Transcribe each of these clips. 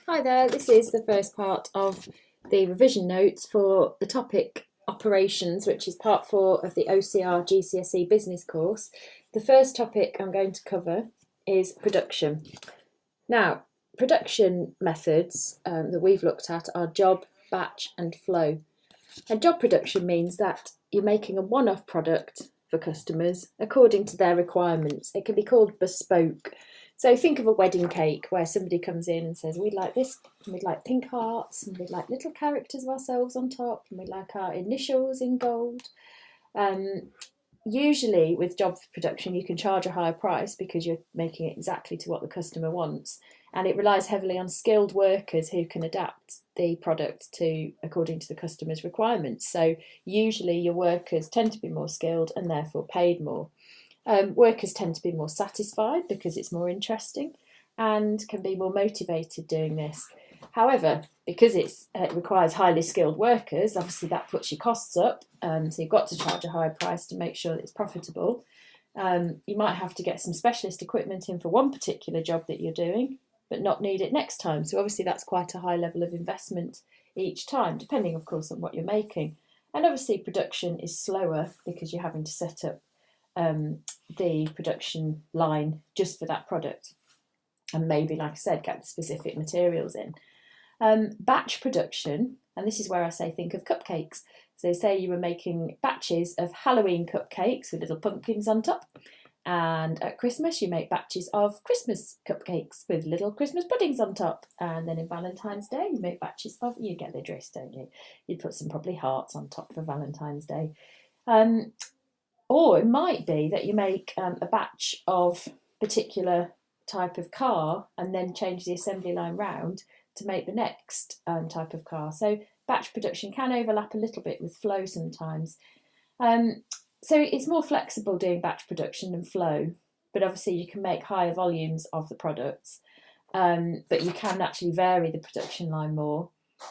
Hi there, this is the first part of the revision notes for the topic Operations, which is part 4 of the OCR GCSE business course. The first topic I'm going to cover is production. Now, production methods that we've looked at are job, batch and flow. And job production means that you're making a one-off product for customers according to their requirements. It can be called bespoke. So think of a wedding cake where somebody comes in and says, we'd like this, and we'd like pink hearts, and we'd like little characters of ourselves on top, and we'd like our initials in gold. Usually with job production, you can charge a higher price because you're making it exactly to what the customer wants. And it relies heavily on skilled workers who can adapt the product to according to the customer's requirements. So usually your workers tend to be more skilled and therefore paid more. Workers tend to be more satisfied because it's more interesting and can be more motivated doing this. However, because it requires highly skilled workers, obviously that puts your costs up. So you've got to charge a higher price to make sure that it's profitable. You might have to get some specialist equipment in for one particular job that you're doing, but not need it next time. So obviously that's quite a high level of investment each time, depending, of course, on what you're making. And obviously production is slower because you're having to set up the production line just for that product. And maybe, like I said, get the specific materials in. Batch production, and this is where I say think of cupcakes. So say you were making batches of Halloween cupcakes with little pumpkins on top. And at Christmas, you make batches of Christmas cupcakes with little Christmas puddings on top. And then in Valentine's Day, you make batches of, you get the drift, don't you? You'd put some probably hearts on top for Valentine's Day. Or it might be that you make a batch of particular type of car and then change the assembly line round to make the next type of car. So batch production can overlap a little bit with flow sometimes. So it's more flexible doing batch production than flow, but obviously you can make higher volumes of the products, but you can actually vary the production line more.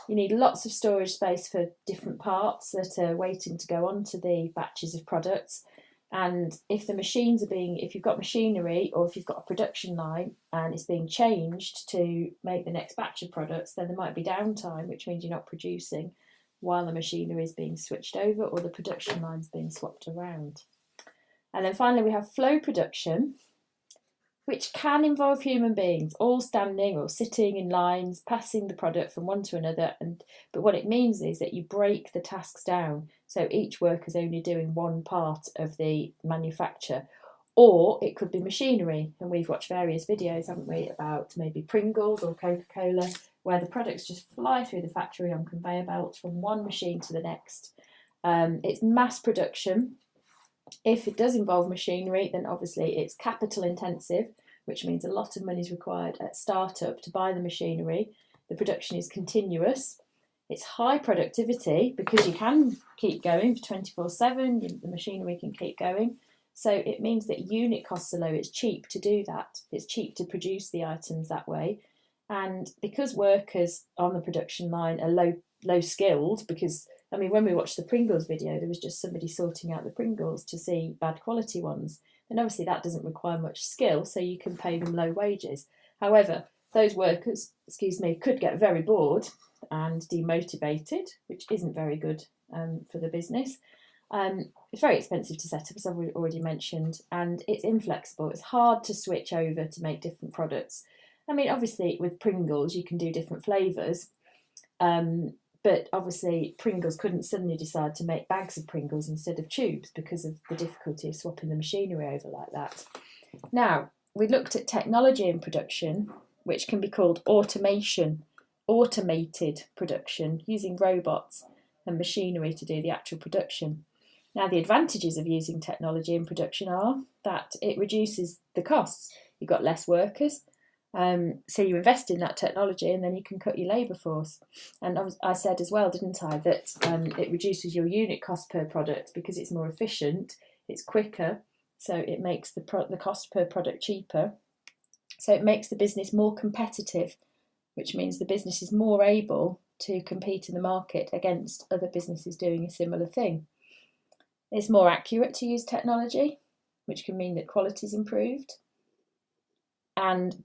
You need lots of storage space for different parts that are waiting to go onto the batches of products. And if the machines if you've got machinery or if you've got a production line and it's being changed to make the next batch of products, then there might be downtime, which means you're not producing while the machinery is being switched over or the production line is being swapped around. And then finally we have flow production, which can involve human beings all standing or sitting in lines, passing the product from one to another. But what it means is that you break the tasks down. So each worker's only doing one part of the manufacture. Or it could be machinery. And we've watched various videos, haven't we, about maybe Pringles or Coca-Cola, where the products just fly through the factory on conveyor belts from one machine to the next. It's mass production. If it does involve machinery, then obviously it's capital intensive, which means a lot of money is required at startup to buy the machinery. The production is continuous. It's high productivity because you can keep going for 24/7, the machinery can keep going. So it means that unit costs are low. It's cheap to do that. It's cheap to produce the items that way. And because workers on the production line are low skilled, because I mean, when we watched the Pringles video, there was just somebody sorting out the Pringles to see bad quality ones. And obviously that doesn't require much skill, so you can pay them low wages. However, those workers, could get very bored and demotivated, which isn't very good for the business. It's very expensive to set up, as I've already mentioned, and it's inflexible. It's hard to switch over to make different products. I mean, obviously with Pringles, you can do different flavours. But obviously Pringles couldn't suddenly decide to make bags of Pringles instead of tubes because of the difficulty of swapping the machinery over like that. Now, we looked at technology in production, which can be called automation, automated production, using robots and machinery to do the actual production. Now, the advantages of using technology in production are that it reduces the costs. You've got less workers. So you invest in that technology and then you can cut your labour force. And I said as well, didn't I, that it reduces your unit cost per product because it's more efficient, it's quicker, so it makes the cost per product cheaper. So it makes the business more competitive, which means the business is more able to compete in the market against other businesses doing a similar thing. It's more accurate to use technology, which can mean that quality is improved. And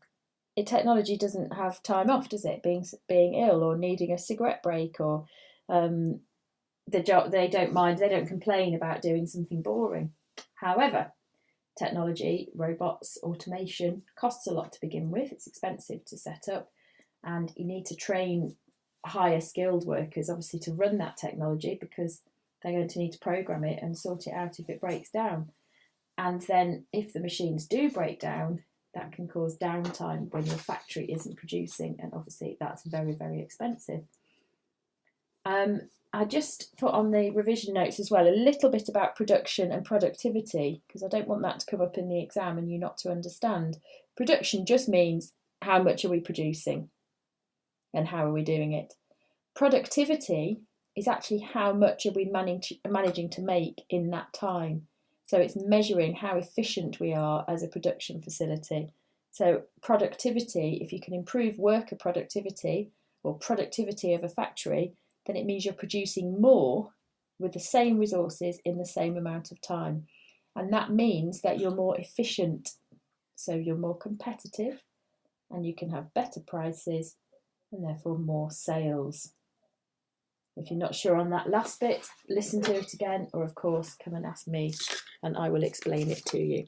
technology doesn't have time off, does it? Being ill or needing a cigarette break, or the job, they don't mind, they don't complain about doing something boring. However, technology, robots, automation costs a lot to begin with. It's expensive to set up, and you need to train higher skilled workers, obviously, to run that technology, because they're going to need to program it and sort it out if it breaks down. And then if the machines do break down, that can cause downtime when your factory isn't producing, and obviously that's very, very expensive. I just put on the revision notes as well a little bit about production and productivity, because I don't want that to come up in the exam and you not to understand. Production just means how much are we producing and how are we doing it. Productivity is actually how much are we managing to make in that time. So it's measuring how efficient we are as a production facility. So productivity, if you can improve worker productivity or productivity of a factory, then it means you're producing more with the same resources in the same amount of time. And that means that you're more efficient. So you're more competitive and you can have better prices and therefore more sales. If you're not sure on that last bit, listen to it again, or of course, come and ask me and I will explain it to you.